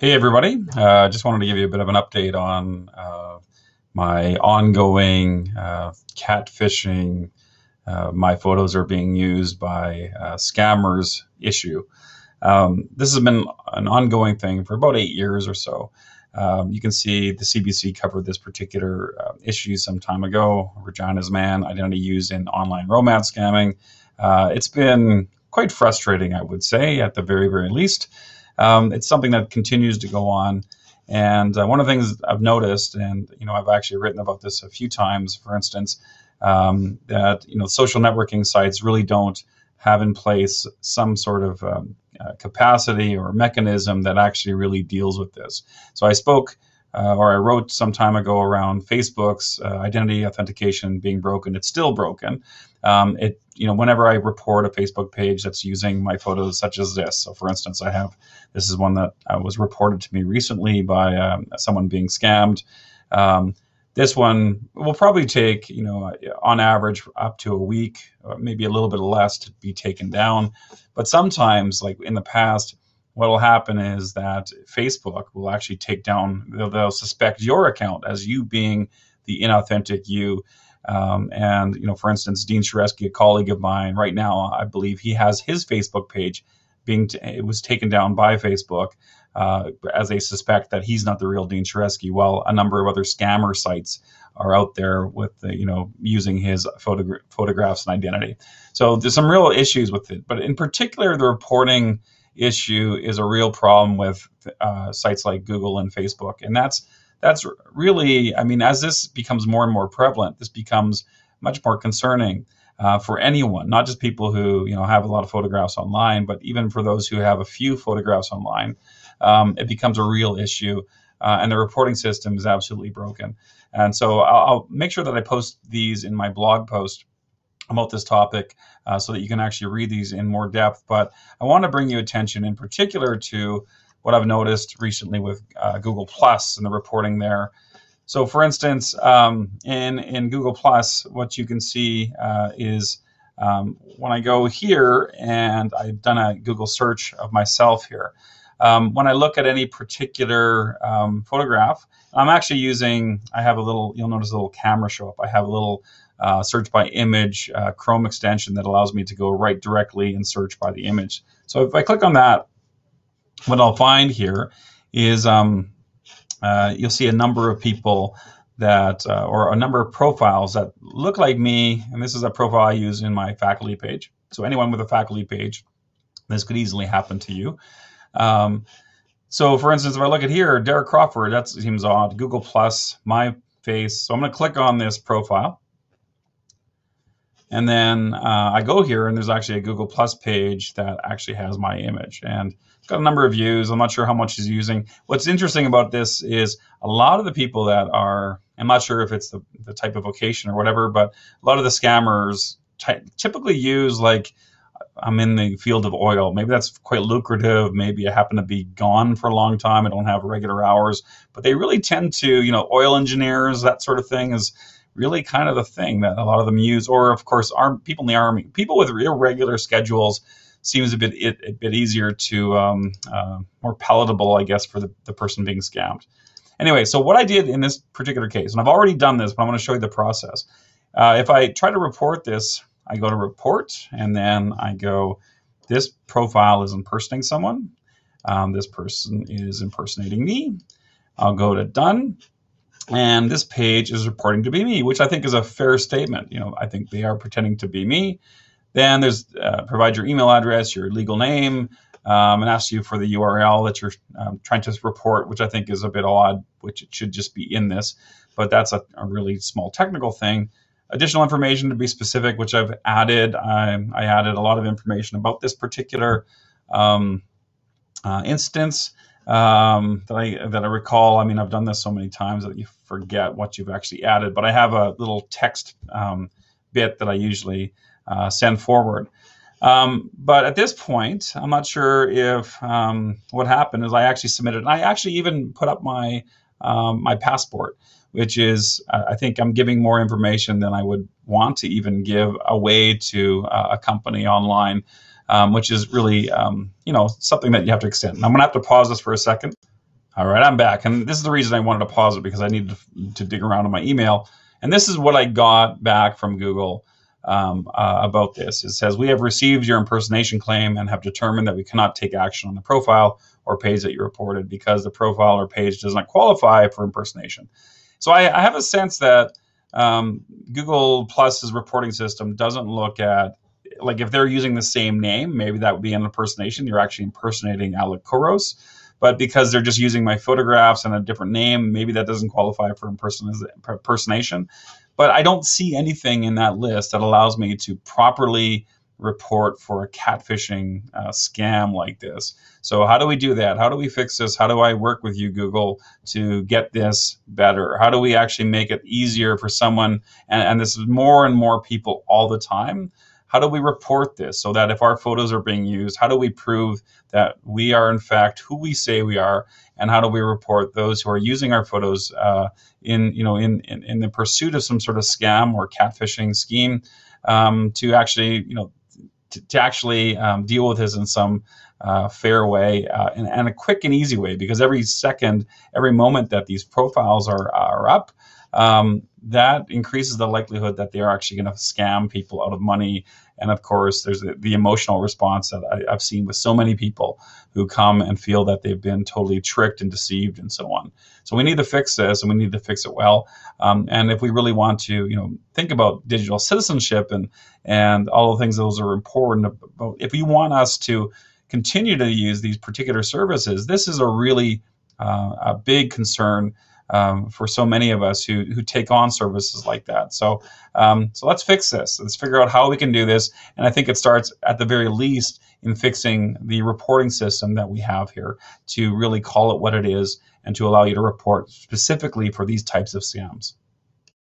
Hey everybody, just wanted to give you a bit of an update on my ongoing catfishing. My photos are being used by scammers issue. This has been an ongoing thing for about 8 years or so. You can see the CBC covered this particular issue some time ago. Regina's man, identity used in online romance scamming. It's been quite frustrating, I would say, at the very, very least. It's something that continues to go on. And one of the things I've noticed, and I've actually written about this a few times, for instance, that social networking sites really don't have in place some sort of capacity or mechanism that actually really deals with this. So I spoke or I wrote some time ago around Facebook's identity authentication being broken. It's still broken. Whenever I report a Facebook page that's using my photos, such as this. So, for instance, this is one that was reported to me recently by someone being scammed. This one will probably take, on average, up to a week, maybe a little bit less to be taken down. But sometimes, like in the past, what will happen is that Facebook will actually take down, they'll suspect your account as you being the inauthentic you. For instance, Dean Shareski, a colleague of mine, right now, I believe he has his Facebook page it was taken down by Facebook as they suspect that he's not the real Dean Shareski. While a number of other scammer sites are out there with using his photographs and identity. So there's some real issues with it, but in particular, the reporting issue is a real problem with sites like Google and Facebook, and that's really, as this becomes more and more prevalent, this becomes much more concerning for anyone, not just people who have a lot of photographs online, but even for those who have a few photographs online. It becomes a real issue, and the reporting system is absolutely broken. And so I'll make sure that I post these in my blog post about this topic so that you can actually read these in more depth. But I want to bring you attention in particular to what I've noticed recently with Google Plus and the reporting there. So, for instance, in Google Plus, what you can see is when I go here and I've done a Google search of myself here, when I look at any particular photograph, I'm actually I have a little, you'll notice a little camera show up. I have a little search by image Chrome extension that allows me to go right directly and search by the image. So if I click on that, what I'll find here is you'll see a number of people that, or a number of profiles that look like me, and this is a profile I use in my faculty page. So anyone with a faculty page, this could easily happen to you. So for instance, if I look at here, Derek Crawford, that seems odd, Google Plus, my face. So I'm going to click on this profile. And then I go here, and there's actually a Google Plus page that actually has my image. And it's got a number of views. I'm not sure how much he's using. What's interesting about this is a lot of the people that are, I'm not sure if it's the type of vocation or whatever, but a lot of the scammers typically use, like, I'm in the field of oil. Maybe that's quite lucrative. Maybe I happen to be gone for a long time. I don't have regular hours. But they really tend to, oil engineers, that sort of thing is really kind of the thing that a lot of them use. Or, of course, people in the Army. People with irregular schedules seems a bit easier to, more palatable, I guess, for the person being scammed. Anyway, so what I did in this particular case, and I've already done this, but I'm going to show you the process. If I try to report this, I go to report, and then I go, this profile is impersonating someone. This person is impersonating me. I'll go to done. And this page is reporting to be me, which I think is a fair statement. I think they are pretending to be me. Then there's provide your email address, your legal name, and ask you for the URL that you're trying to report, which I think is a bit odd, which it should just be in this. But that's a really small technical thing. Additional information to be specific, which I've added. I added a lot of information about this particular instance that I recall. I mean, I've done this so many times that you forget what you've actually added. But I have a little text bit that I usually send forward. But at this point, I'm not sure if what happened is I actually submitted, and I actually even put up my my passport, which is, I think I'm giving more information than I would want to even give away to a company online, which is really, something that you have to extend. And I'm going to have to pause this for a second. All right, I'm back. And this is the reason I wanted to pause it, because I needed to dig around in my email. And this is what I got back from Google about this. It says, we have received your impersonation claim and have determined that we cannot take action on the profile or page that you reported because the profile or page does not qualify for impersonation. So I have a sense that Google Plus's reporting system doesn't look at, like, if they're using the same name, maybe that would be an impersonation. You're actually impersonating Alec Koros. But because they're just using my photographs and a different name, maybe that doesn't qualify for impersonation. But I don't see anything in that list that allows me to properly report for a catfishing scam like this. So how do we do that? How do we fix this? How do I work with you, Google, to get this better? How do we actually make it easier for someone? And this is more and more people all the time. How do we report this so that if our photos are being used, how do we prove that we are in fact who we say we are? And how do we report those who are using our photos in the pursuit of some sort of scam or catfishing scheme, to actually deal with this in some fair way, and a quick and easy way? Because every second, every moment that these profiles are up, that increases the likelihood that they are actually going to scam people out of money. And of course, there's the emotional response that I've seen with so many people who come and feel that they've been totally tricked and deceived and so on. So we need to fix this, and we need to fix it well. And if we really want to, think about digital citizenship and all the things, those are important. About, if you want us to continue to use these particular services, this is a really a big concern for so many of us who take on services like that. So let's fix this. Let's figure out how we can do this. And I think it starts at the very least in fixing the reporting system that we have here to really call it what it is and to allow you to report specifically for these types of scams.